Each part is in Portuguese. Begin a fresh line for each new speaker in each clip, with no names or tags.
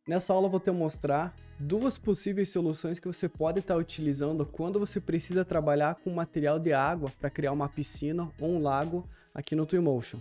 Nessa aula eu vou te mostrar duas possíveis soluções que você pode estar utilizando quando você precisa trabalhar com material de água para criar uma piscina ou um lago aqui no Twinmotion.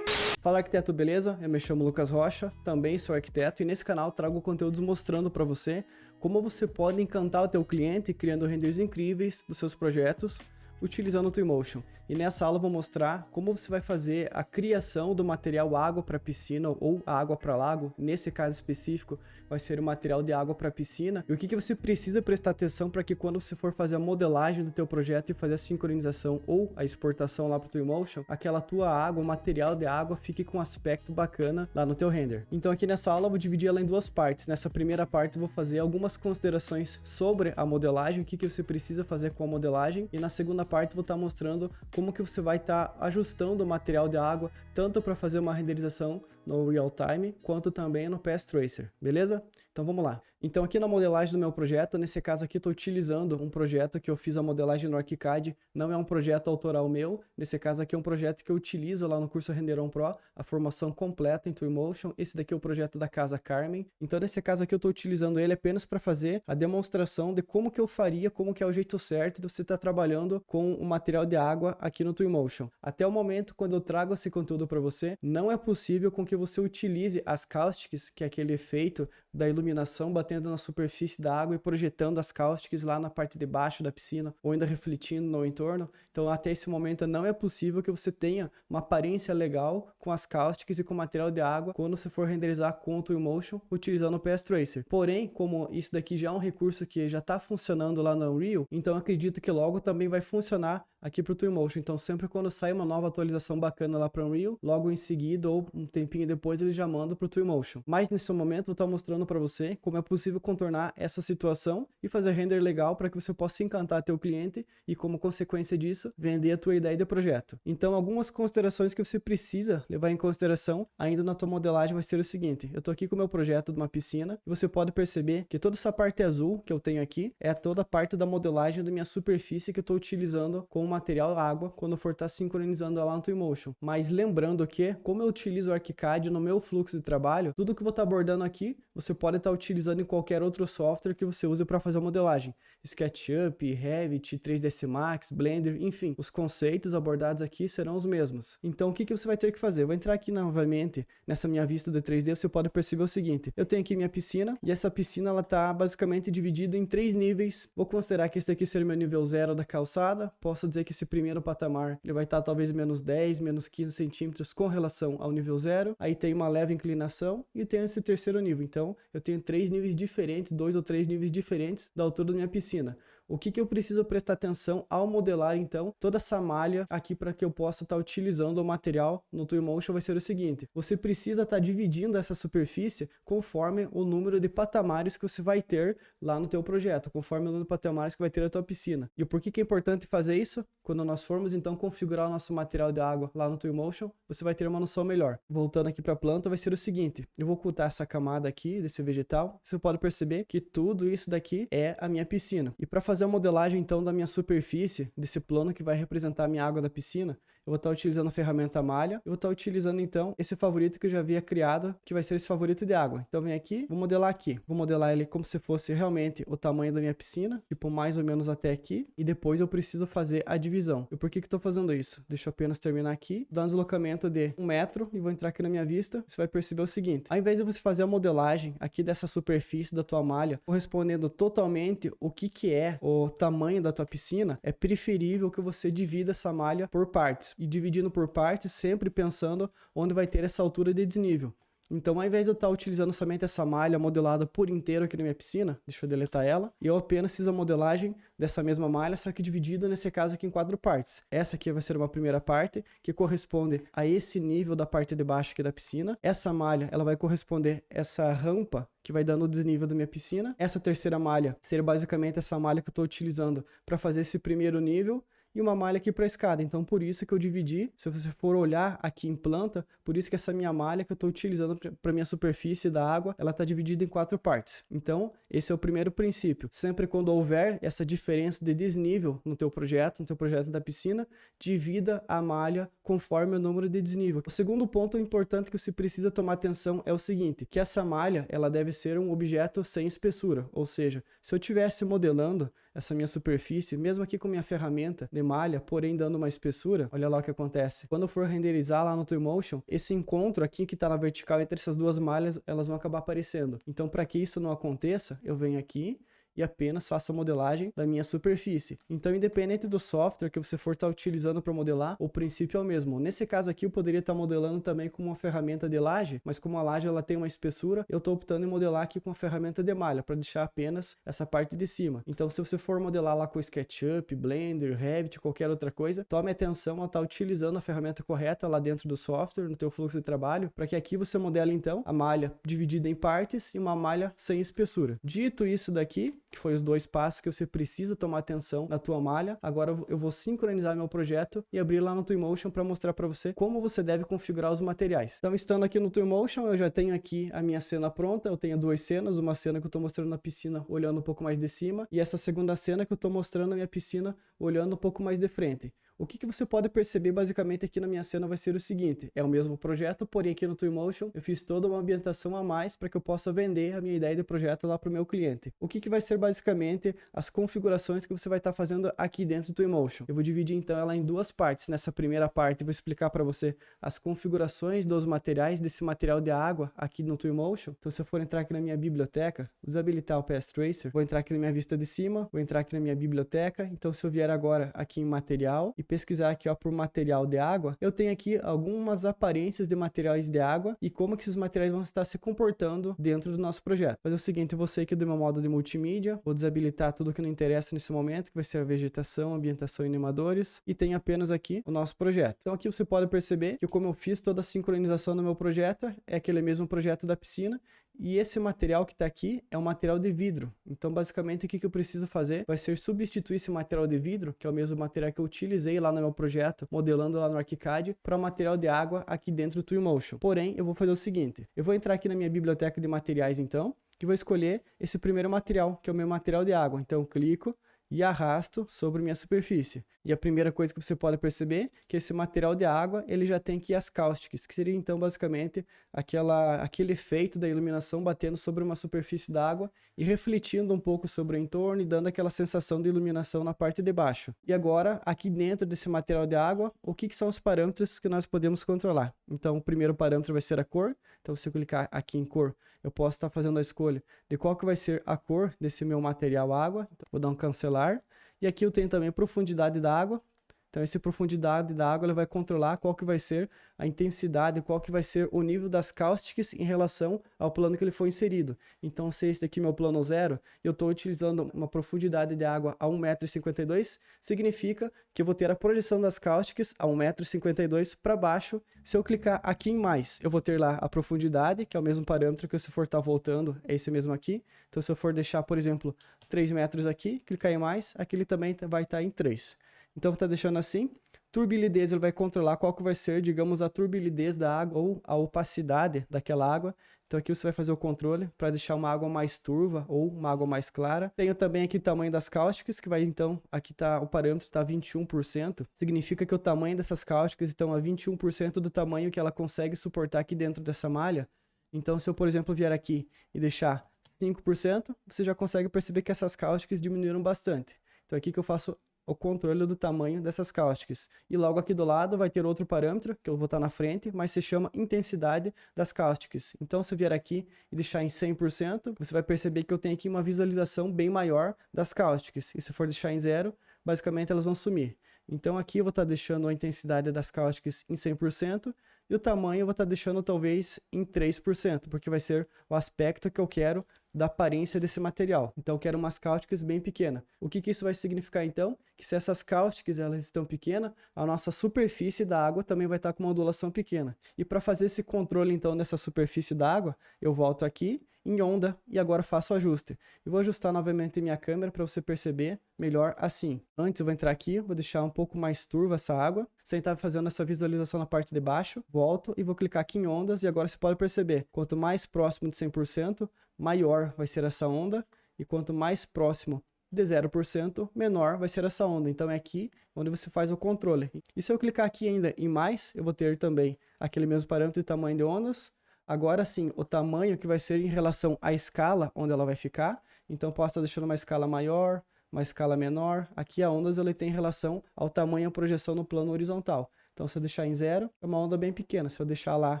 Fala arquiteto, beleza? Eu me chamo Lucas Rocha, também sou arquiteto e nesse canal trago conteúdos mostrando para você como você pode encantar o teu cliente criando renders incríveis dos seus projetos utilizando o Twinmotion. E nessa aula eu vou mostrar como você vai fazer a criação do material água para piscina ou água para lago. Nesse caso específico vai ser o material de água para piscina. E o que você precisa prestar atenção para que quando você for fazer a modelagem do teu projeto e fazer a sincronização ou a exportação lá para o Twinmotion, aquela tua água, o material de água fique com um aspecto bacana lá no teu render. Então aqui nessa aula eu vou dividir ela em duas partes. Nessa primeira parte eu vou fazer algumas considerações sobre a modelagem, o que você precisa fazer com a modelagem, e na segunda parte eu vou estar mostrando como que você vai estar ajustando o material de água, tanto para fazer uma renderização no real time, quanto também no PS Tracer, beleza? Então vamos lá. Então aqui na modelagem do meu projeto, nesse caso aqui estou utilizando um projeto que eu fiz a modelagem no ArchiCAD, não é um projeto autoral meu, nesse caso aqui é um projeto que eu utilizo lá no curso Renderon Pro, a formação completa em Twinmotion. Esse daqui é o projeto da Casa Carmen, então nesse caso aqui eu estou utilizando ele apenas para fazer a demonstração de como que eu faria, como que é o jeito certo de você estar trabalhando com o material de água aqui no Twinmotion. Até o momento, quando eu trago esse conteúdo para você, não é possível com que você utilize as caustics, que é aquele efeito da iluminação batendo na superfície da água e projetando as caustics lá na parte de baixo da piscina ou ainda refletindo no entorno. Então até esse momento não é possível que você tenha uma aparência legal com as caustics e com o material de água quando você for renderizar com o Twinmotion utilizando o PS Tracer. Porém, como isso daqui já é um recurso que já está funcionando lá no Unreal, então acredito que logo também vai funcionar aqui para o Twinmotion. Então sempre quando sai uma nova atualização bacana lá para o Unreal, logo em seguida ou um tempinho depois eles já mandam para o Twinmotion. Mas nesse momento eu vou estar mostrando para você como é possível contornar essa situação e fazer render legal para que você possa encantar teu cliente e, como consequência disso, vender a tua ideia de projeto. Então algumas considerações que você precisa levar em consideração ainda na tua modelagem vai ser o seguinte: eu estou aqui com o meu projeto de uma piscina e você pode perceber que toda essa parte azul que eu tenho aqui é toda a parte da modelagem da minha superfície que eu estou utilizando com o material água quando eu for estar sincronizando ela no Twinmotion. Mas lembrando que, como eu utilizo o ArchiCAD no meu fluxo de trabalho, tudo que eu vou estar abordando aqui você pode estar utilizando em qualquer outro software que você use para fazer a modelagem. SketchUp, Revit, 3ds Max, Blender, enfim, os conceitos abordados aqui serão os mesmos. Então o que você vai ter que fazer? Eu vou entrar aqui novamente nessa minha vista de 3D, você pode perceber o seguinte: eu tenho aqui minha piscina e essa piscina ela está basicamente dividida em 3 níveis. Vou considerar que esse daqui seja o meu nível 0 da calçada. Posso dizer que esse primeiro patamar ele vai estar talvez menos 10, menos 15 centímetros com relação ao nível 0. Aí tem uma leve inclinação e tem esse terceiro nível. Então eu tenho 3 níveis diferentes, 2 ou 3 níveis diferentes da altura da minha piscina. O que eu preciso prestar atenção ao modelar então toda essa malha aqui para que eu possa estar utilizando o material no Twinmotion vai ser o seguinte: você precisa estar dividindo essa superfície conforme o número de patamares que você vai ter lá no teu projeto, conforme o número de patamares que vai ter a tua piscina. E por que é importante fazer isso? Quando nós formos então configurar o nosso material de água lá no Twinmotion, você vai ter uma noção melhor. Voltando aqui para a planta, vai ser o seguinte: eu vou ocultar essa camada aqui desse vegetal. Você pode perceber que tudo isso daqui é a minha piscina. E para fazer a modelagem então da minha superfície, desse plano que vai representar a minha água da piscina, eu vou estar utilizando a ferramenta malha. Eu vou estar utilizando então esse favorito que eu já havia criado, que vai ser esse favorito de água. Então vem aqui, vou modelar aqui. Vou modelar ele como se fosse realmente o tamanho da minha piscina, tipo mais ou menos até aqui, e depois eu preciso fazer a divisão. E por que estou fazendo isso? Deixa eu apenas terminar aqui, dar um deslocamento de 1 metro e vou entrar aqui na minha vista. Você vai perceber o seguinte: ao invés de você fazer a modelagem aqui dessa superfície da tua malha, correspondendo totalmente o que é o tamanho da tua piscina, é preferível que você divida essa malha por partes. E dividindo por partes, sempre pensando onde vai ter essa altura de desnível. Então, ao invés de eu estar utilizando somente essa malha modelada por inteiro aqui na minha piscina, deixa eu deletar ela, e eu apenas fiz a modelagem dessa mesma malha, só que dividida nesse caso aqui em 4 partes. Essa aqui vai ser uma primeira parte, que corresponde a esse nível da parte de baixo aqui da piscina. Essa malha, ela vai corresponder a essa rampa que vai dando o desnível da minha piscina. Essa terceira malha seria basicamente essa malha que eu estou utilizando para fazer esse primeiro nível. e uma malha aqui para escada. Então, por isso que eu dividi, se você for olhar aqui em planta, por isso que essa minha malha que eu estou utilizando para minha superfície da água, ela está dividida em 4 partes. Então, esse é o primeiro princípio. Sempre quando houver essa diferença de desnível no teu projeto da piscina, divida a malha conforme o número de desnível. O segundo ponto importante que você precisa tomar atenção é o seguinte, que essa malha, ela deve ser um objeto sem espessura, ou seja, se eu estivesse modelando essa minha superfície, mesmo aqui com minha ferramenta de malha, porém dando uma espessura, olha lá o que acontece. Quando eu for renderizar lá no Twinmotion, esse encontro aqui que está na vertical entre essas duas malhas, elas vão acabar aparecendo. Então, para que isso não aconteça, eu venho aqui e apenas faço a modelagem da minha superfície. Então, independente do software que você for estar utilizando para modelar, o princípio é o mesmo. Nesse caso aqui, eu poderia estar modelando também com uma ferramenta de laje, mas como a laje ela tem uma espessura, eu estou optando em modelar aqui com a ferramenta de malha, para deixar apenas essa parte de cima. Então, se você for modelar lá com SketchUp, Blender, Revit, qualquer outra coisa, tome atenção a estar utilizando a ferramenta correta lá dentro do software, no teu fluxo de trabalho, para que aqui você modele então a malha dividida em partes e uma malha sem espessura. Dito isso daqui, que foi os 2 passos que você precisa tomar atenção na tua malha. Agora eu vou sincronizar meu projeto e abrir lá no Twinmotion para mostrar para você como você deve configurar os materiais. Então, estando aqui no Twinmotion, eu já tenho aqui a minha cena pronta. Eu tenho 2 cenas, uma cena que eu estou mostrando na piscina olhando um pouco mais de cima e essa segunda cena que eu estou mostrando a minha piscina olhando um pouco mais de frente. O que você pode perceber basicamente aqui na minha cena vai ser o seguinte, é o mesmo projeto, porém aqui no Twinmotion eu fiz toda uma ambientação a mais para que eu possa vender a minha ideia de projeto lá para o meu cliente. O que vai ser basicamente as configurações que você vai estar fazendo aqui dentro do Twinmotion. Eu vou dividir então ela em 2 partes. Nessa primeira parte eu vou explicar para você as configurações dos materiais, desse material de água aqui no Twinmotion. Então se eu for entrar aqui na minha biblioteca, desabilitar o PS Tracer, vou entrar aqui na minha vista de cima, vou entrar aqui na minha biblioteca. Então se eu vier agora aqui em material e pesquisar aqui ó, por material de água, eu tenho aqui algumas aparências de materiais de água e como que esses materiais vão estar se comportando dentro do nosso projeto. Mas é o seguinte, eu vou sair aqui do meu modo de multimídia, vou desabilitar tudo que não interessa nesse momento, que vai ser a vegetação, ambientação e animadores, e tem apenas aqui o nosso projeto. Então aqui você pode perceber que como eu fiz toda a sincronização do meu projeto, é aquele mesmo projeto da piscina, e esse material que está aqui é um material de vidro. Então, basicamente, o que eu preciso fazer vai ser substituir esse material de vidro, que é o mesmo material que eu utilizei lá no meu projeto, modelando lá no ArchiCAD, para o material de água aqui dentro do Twinmotion. Porém, eu vou fazer o seguinte, eu vou entrar aqui na minha biblioteca de materiais, então, e vou escolher esse primeiro material, que é o meu material de água. Então, eu clico e arrasto sobre minha superfície. E a primeira coisa que você pode perceber é que esse material de água, ele já tem aqui as cáusticas, que seria então basicamente aquele efeito da iluminação batendo sobre uma superfície d'água e refletindo um pouco sobre o entorno e dando aquela sensação de iluminação na parte de baixo. E agora, aqui dentro desse material de água, o que são os parâmetros que nós podemos controlar? Então, o primeiro parâmetro vai ser a cor. Então, se eu clicar aqui em cor, eu posso estar fazendo a escolha de qual que vai ser a cor desse meu material água. Então, vou dar um cancelar. E aqui eu tenho também profundidade da água. Então, essa profundidade da água ele vai controlar qual que vai ser a intensidade, qual que vai ser o nível das cáusticas em relação ao plano que ele foi inserido. Então, se esse daqui é meu plano 0, eu estou utilizando uma profundidade de água a 1,52 m, significa que eu vou ter a projeção das cáusticas a 1,52 m para baixo. Se eu clicar aqui em mais, eu vou ter lá a profundidade, que é o mesmo parâmetro que se for estar voltando, é esse mesmo aqui. Então, se eu for deixar, por exemplo, 3 metros aqui, clicar em mais, aqui ele também vai estar em 3. Então, está deixando assim. Turbilidez, ele vai controlar qual que vai ser, digamos, a turbilidez da água ou a opacidade daquela água. Então, aqui você vai fazer o controle para deixar uma água mais turva ou uma água mais clara. Tenho também aqui o tamanho das cáusticas, que vai então, aqui tá o parâmetro está 21%. Significa que o tamanho dessas cáusticas estão a 21% do tamanho que ela consegue suportar aqui dentro dessa malha. Então, se eu, por exemplo, vier aqui e deixar 5%, você já consegue perceber que essas cáusticas diminuíram bastante. Então, aqui que eu faço o controle do tamanho dessas cáusticas. E logo aqui do lado vai ter outro parâmetro, que eu vou estar na frente, mas se chama intensidade das cáusticas. Então, se eu vier aqui e deixar em 100%, você vai perceber que eu tenho aqui uma visualização bem maior das cáusticas. E se for deixar em 0, basicamente elas vão sumir. Então, aqui eu vou estar deixando a intensidade das cáusticas em 100%, e o tamanho eu vou estar deixando talvez em 3%, porque vai ser o aspecto que eu quero da aparência desse material. Então, eu quero umas cáusticas bem pequenas. O que isso vai significar, então? Que se essas cáusticas elas estão pequenas, a nossa superfície da água também vai estar com uma ondulação pequena. E para fazer esse controle, então, dessa superfície da água, eu volto aqui em onda e agora faço o ajuste. Eu vou ajustar novamente minha câmera para você perceber melhor assim. Antes eu vou entrar aqui, vou deixar um pouco mais turva essa água, sem estar fazendo essa visualização na parte de baixo, volto e vou clicar aqui em ondas e agora você pode perceber, quanto mais próximo de 100%, maior vai ser essa onda e quanto mais próximo de 0%, menor vai ser essa onda. Então é aqui onde você faz o controle. E se eu clicar aqui ainda em mais, eu vou ter também aquele mesmo parâmetro de tamanho de ondas. Agora sim, o tamanho que vai ser em relação à escala onde ela vai ficar. Então posso estar deixando uma escala maior, uma escala menor. Aqui a ondas ele tem em relação ao tamanho e a projeção no plano horizontal. Então se eu deixar em 0, é uma onda bem pequena. Se eu deixar lá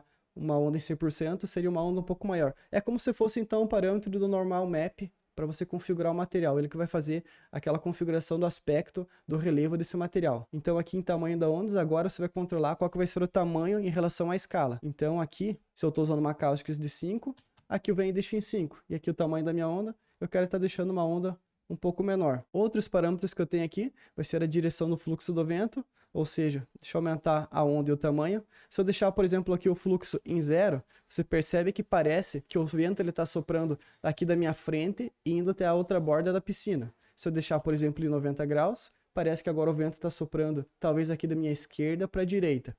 uma onda em 100%, seria uma onda um pouco maior. É como se fosse então um parâmetro do normal map para você configurar o material. Ele que vai fazer aquela configuração do aspecto do relevo desse material. Então aqui em tamanho da ondas, agora você vai controlar qual que vai ser o tamanho em relação à escala. Então aqui, se eu estou usando uma cáustica de 5, aqui eu venho e deixo em 5. E aqui o tamanho da minha onda, eu quero estar deixando uma onda um pouco menor. Outros parâmetros que eu tenho aqui vai ser a direção do fluxo do vento, ou seja, deixa eu aumentar a onda e o tamanho. Se eu deixar, por exemplo, aqui o fluxo em 0, você percebe que parece que o vento está soprando aqui da minha frente e indo até a outra borda da piscina. Se eu deixar, por exemplo, em 90 graus, parece que agora o vento está soprando talvez aqui da minha esquerda para a direita.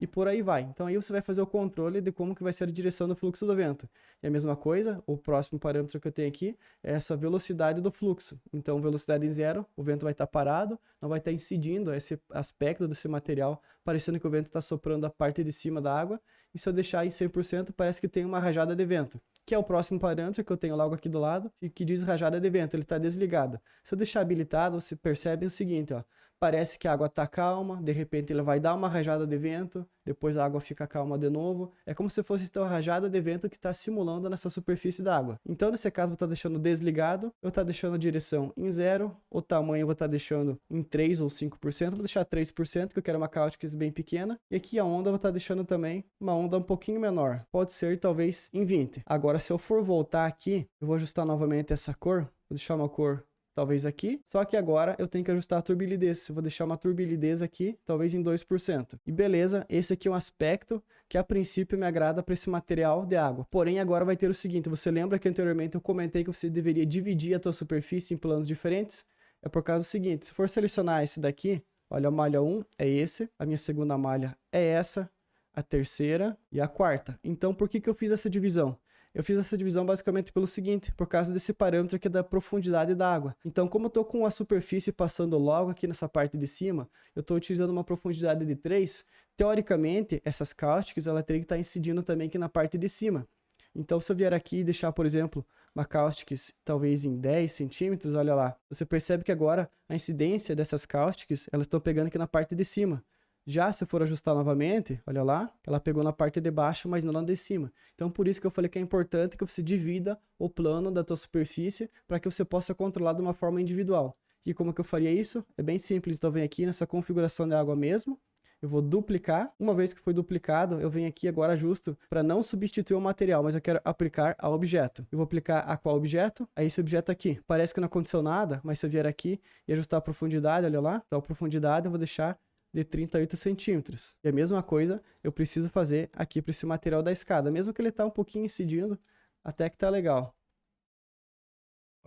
E por aí vai. Então aí você vai fazer o controle de como que vai ser a direção do fluxo do vento. E a mesma coisa, o próximo parâmetro que eu tenho aqui é essa velocidade do fluxo. Então velocidade em 0, o vento vai estar parado, não vai estar incidindo esse aspecto desse material, parecendo que o vento está soprando a parte de cima da água. E se eu deixar em 100%, parece que tem uma rajada de vento, que é o próximo parâmetro que eu tenho logo aqui do lado, e que diz rajada de vento, ele está desligado. Se eu deixar habilitado, você percebe o seguinte, ó, parece que a água está calma, de repente ele vai dar uma rajada de vento, depois a água fica calma de novo. É como se fosse então a rajada de vento que está simulando nessa superfície da água. Então nesse caso eu vou estar deixando desligado, eu vou estar deixando a direção em 0, o tamanho eu vou estar deixando em 3 ou 5%, vou deixar 3%, que eu quero uma cáustica bem pequena, e aqui a onda eu vou estar deixando também uma onda um pouquinho menor, pode ser talvez em 20. Agora se eu for voltar aqui, eu vou ajustar novamente essa cor, vou deixar uma cor talvez aqui, só que agora eu tenho que ajustar a turbilidez. Eu vou deixar uma turbilidez aqui, talvez em 2%. E beleza, esse aqui é um aspecto que a princípio me agrada para esse material de água. Porém, agora vai ter o seguinte, você lembra que anteriormente eu comentei que você deveria dividir a tua superfície em planos diferentes? É por causa do seguinte, se for selecionar esse daqui, olha, a malha 1 é esse, a minha segunda malha é essa, a terceira e a quarta. Então, por que eu fiz essa divisão? Eu fiz essa divisão basicamente pelo seguinte, por causa desse parâmetro aqui da profundidade da água. Então, como eu estou com a superfície passando logo aqui nessa parte de cima, eu estou utilizando uma profundidade de 3, teoricamente, essas cáusticas, ela teria que estar incidindo também aqui na parte de cima. Então, se eu vier aqui e deixar, por exemplo, uma cáusticas talvez em 10 centímetros, olha lá, você percebe que agora a incidência dessas cáusticas, elas estão pegando aqui na parte de cima. Já se eu for ajustar novamente, olha lá, ela pegou na parte de baixo, mas não na de cima. Então por isso que eu falei que é importante que você divida o plano da tua superfície para que você possa controlar de uma forma individual. E como que eu faria isso? É bem simples, então eu venho aqui nessa configuração de água mesmo, eu vou duplicar, uma vez que foi duplicado, eu venho aqui agora ajusto para não substituir o material, mas eu quero aplicar ao objeto. Eu vou aplicar a qual objeto? A esse objeto aqui. Parece que não aconteceu nada, mas se eu vier aqui e ajustar a profundidade, olha lá, então a profundidade eu vou deixar de 38 centímetros. E a mesma coisa eu preciso fazer aqui para esse material da escada, mesmo que ele está um pouquinho incidindo, até que tá legal.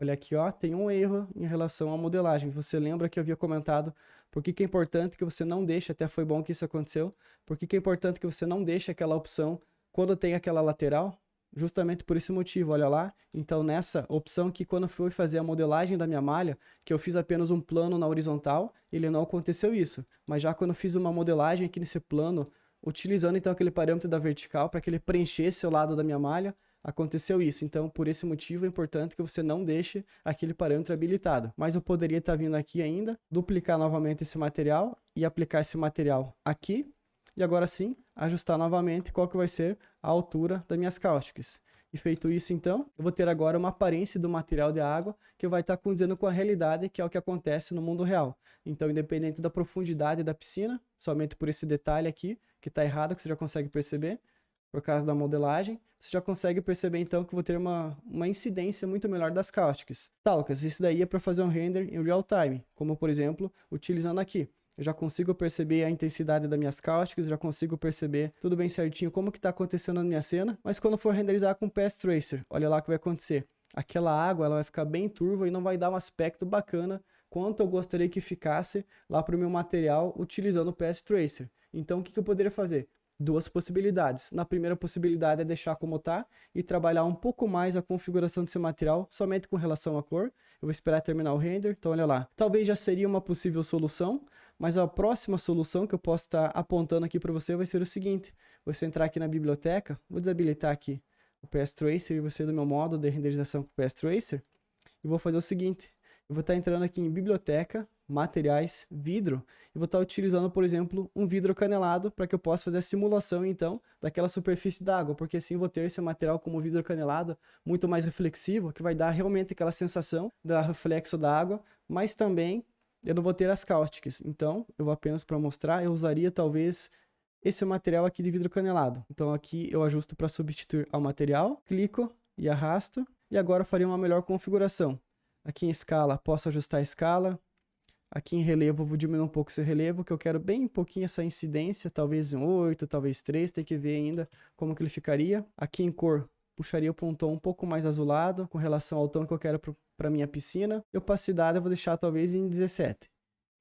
Olha aqui, ó, tem um erro em relação à modelagem. Você lembra que eu havia comentado por que é importante que você não deixe, até foi bom que isso aconteceu, por que é importante que você não deixe aquela opção quando tem aquela lateral? Justamente por esse motivo, olha lá. Então nessa opção que quando eu fui fazer a modelagem da minha malha, que eu fiz apenas um plano na horizontal, ele não aconteceu isso. Mas já quando eu fiz uma modelagem aqui nesse plano, utilizando então aquele parâmetro da vertical para que ele preenchesse o lado da minha malha, aconteceu isso. Então por esse motivo é importante que você não deixe aquele parâmetro habilitado. Mas eu poderia estar vindo aqui ainda, duplicar novamente esse material e aplicar esse material aqui. E agora sim, ajustar novamente qual que vai ser a altura das minhas cáusticas. E feito isso, então, eu vou ter agora uma aparência do material de água que vai estar condizendo com a realidade, que é o que acontece no mundo real. Então, independente da profundidade da piscina, somente por esse detalhe aqui, que está errado, que você já consegue perceber, por causa da modelagem, você já consegue perceber, então, que eu vou ter uma incidência muito melhor das cáusticas. Tá, Lucas, isso daí é para fazer um render em real time, como, por exemplo, utilizando aqui. eu já consigo perceber a intensidade das minhas cáusticas, já consigo perceber tudo bem certinho como que está acontecendo na minha cena, mas quando for renderizar com Path Tracer, olha lá o que vai acontecer. Aquela água ela vai ficar bem turva e não vai dar um aspecto bacana quanto eu gostaria que ficasse lá para o meu material utilizando o Path Tracer. Então o que eu poderia fazer? Duas possibilidades. Na primeira possibilidade é deixar como está e trabalhar um pouco mais a configuração desse material somente com relação à cor. Eu vou esperar terminar o render, então olha lá. Talvez já seria uma possível solução, mas a próxima solução que eu posso estar apontando aqui para você vai ser o seguinte. Você entrar aqui na biblioteca, vou desabilitar aqui o Path Tracer e você do meu modo de renderização com o Path Tracer. E vou fazer o seguinte, eu vou estar entrando aqui em biblioteca, materiais, vidro, e vou estar utilizando, por exemplo, um vidro canelado para que eu possa fazer a simulação, então, daquela superfície d'água, porque assim eu vou ter esse material como vidro canelado muito mais reflexivo, que vai dar realmente aquela sensação do reflexo da água, mas também eu não vou ter as cáusticas. Então, eu vou apenas para mostrar, eu usaria talvez esse material aqui de vidro canelado. Então aqui eu ajusto para substituir ao material, clico e arrasto, e agora eu faria uma melhor configuração. Aqui em escala, posso ajustar a escala. Aqui em relevo, eu vou diminuir um pouco esse relevo, que eu quero bem pouquinho essa incidência, talvez em 8, talvez 3, tem que ver ainda como que ele ficaria. Aqui em cor, puxaria para um tom um pouco mais azulado, com relação ao tom que eu quero para minha piscina. E opacidade eu vou deixar talvez em 17.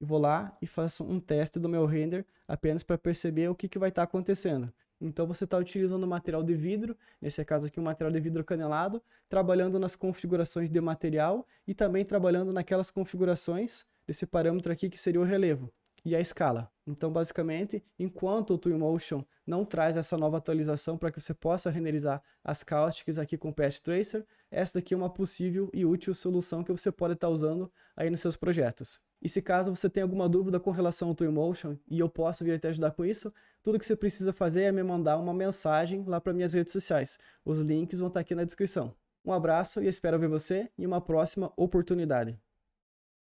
E vou lá e faço um teste do meu render, apenas para perceber o que vai estar acontecendo. Então você está utilizando material de vidro, nesse caso aqui um material de vidro canelado, trabalhando nas configurações de material e também trabalhando naquelas configurações desse parâmetro aqui que seria o relevo e a escala. Então basicamente, enquanto o Twinmotion não traz essa nova atualização para que você possa renderizar as cáusticas aqui com o Path Tracer, essa daqui é uma possível e útil solução que você pode estar usando aí nos seus projetos. E se caso você tenha alguma dúvida com relação ao Twinmotion e eu possa vir te ajudar com isso, tudo que você precisa fazer é me mandar uma mensagem lá para minhas redes sociais. Os links vão estar aqui na descrição. Um abraço e espero ver você em uma próxima oportunidade.